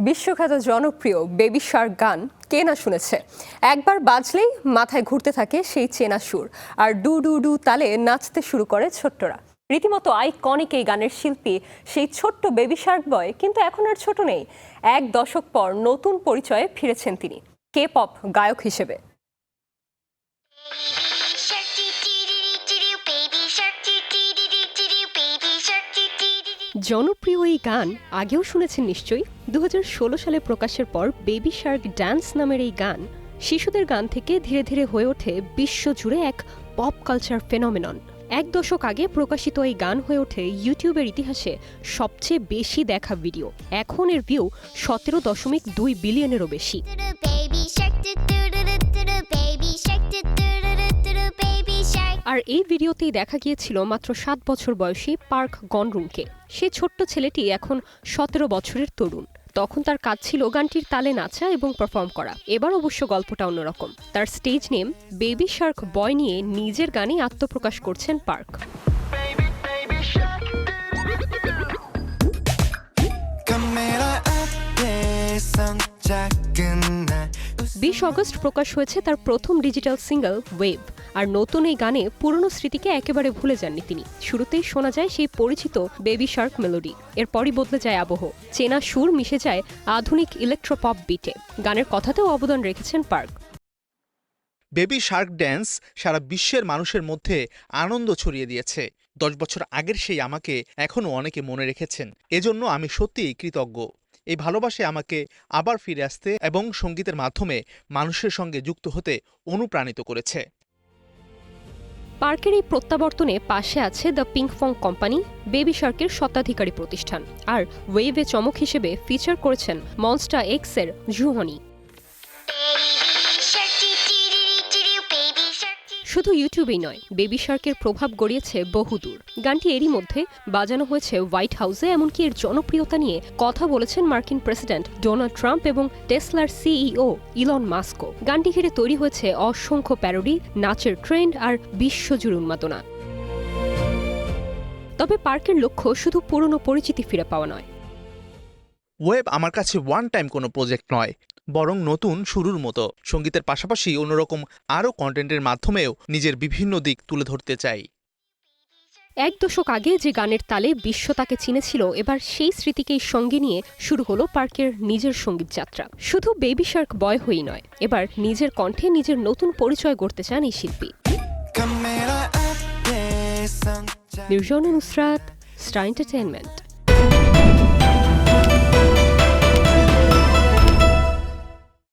বিশ্বখ্যাত জনপ্রিয় baby Shark গান কে না শুনেছে। একবার বাজলেই মাথায় ঘুরতে থাকে সেই চেনা সুর, আর ডু ডু ডু তালে নাচতে শুরু করে ছোট্টরা। রীতিমতো আইকনিক এই গানের শিল্পী সেই ছোট্ট বেবি শার্ক বয় কিন্তু এখন আর ছোট নেই। এক দশক পর নতুন পরিচয়ে ফিরেছেন তিনি কে পপ গায়ক হিসেবে। জনপ্রিয় এই গান আগেও শুনেছেন নিশ্চয়ই। 2016 সালে প্রকাশের পর বেবি শার্ক ড্যান্স নামের এই গান শিশুদের গান থেকে ধীরে ধীরে হয়ে ওঠে বিশ্বজুড়ে এক পপ কালচার ফেনোমেনন। এক দশক আগে প্রকাশিত এই গান হয়ে ওঠে ইউটিউবের ইতিহাসে সবচেয়ে বেশি দেখা ভিডিও। এখন এর ভিউ 17.2 বিলিয়নেরও বেশি। আর এই ভিডিওতেই দেখা গিয়েছিল মাত্র 7 বছর বয়সী পার্ক গনরুংকে। সে ছোট্ট ছেলেটি এখন 17 বছরের তরুণ। তখন তার কাজ ছিল গানটির তালে নাচা এবং পারফর্ম করা। এবার অবশ্য গল্পটা অন্যরকম। তার স্টেজ নেম বেবি শার্ক বয় নিয়ে নিজের গানে আত্মপ্রকাশ করছেন পার্ক। 20 অগস্ট প্রকাশ হয়েছে তার প্রথম ডিজিটাল সিঙ্গল ওয়েভ। আর নতুন এই গানে পুরনো স্মৃতিকে একেবারে ভুলে যাননি তিনি। শুরুতেই শোনা যায় সেই পরিচিত বেবি শার্ক মেলোডি, এরপরই বদলে যায় আবহ। চেনা সুর মিশে যায় আধুনিক ইলেকট্রোপপ বিটে। গানের কথাতেও অবদান রেখেছেন পার্ক। বেবি শার্ক ড্যান্স সারা বিশ্বের মানুষের মধ্যে আনন্দ ছড়িয়ে দিয়েছে। 10 বছর আগের সেই আমাকে এখনও অনেকে মনে রেখেছেন। এজন্য আমি সত্যিই কৃতজ্ঞ। এই ভালোবাসে আমাকে আবার ফিরে আসতে এবং সঙ্গীতের মাধ্যমে মানুষের সঙ্গে যুক্ত হতে অনুপ্রাণিত করেছে। পার্কের এই প্রত্যাবর্তনে পাশে আছে the Pinkfong company, baby শার্কের স্বত্বাধিকারী প্রতিষ্ঠান। আর ওয়েভে চমক হিসেবে ফিচার করেছেন মনস্টার এক্স এর জুহনি। শুধু ইউটিউবেই নয়, বেবি শার্কের প্রভাব গড়িয়েছে বহুদূর। গানটি এরই মধ্যে বাজানো হয়েছে হোয়াইট হাউসে। এমনকি এর জনপ্রিয়তা নিয়ে কথা বলেছেন মার্কিন প্রেসিডেন্ট ডোনাল্ড ট্রাম্প এবং টেসলার সিইও ইলন মাস্কও। গানটি ঘিরে তৈরি হয়েছে অসংখ্য প্যারোডি, নাচের ট্রেন্ড আর বিশ্বজুড়ে উন্মাদনা। তবে পার্কের লক্ষ্য শুধু পুরনো পরিচিতি ফিরে পাওয়া নয়। ওয়েব আমার কাছে ওয়ান টাইম কোনো প্রজেক্ট নয়, বরং নতুন শুরুর মতো। সঙ্গীতের পাশাপাশি অন্যরকম আরও কন্টেন্টের মাধ্যমেও নিজের বিভিন্ন দিক তুলে ধরতে চাই। এক দশক আগে যে গানের তালে বিশ্ব তাকে চিনেছিল, এবার সেই স্মৃতিকেই সঙ্গে নিয়ে শুরু হলো পার্কের নিজের সঙ্গীত যাত্রা। শুধু বেবি শার্ক বয় হয়েই নয়, এবার নিজের কণ্ঠে নিজের নতুন পরিচয় গড়তে চান এই শিল্পী। নির্জন নুসরাত, স্টার এন্টারটেইনমেন্ট।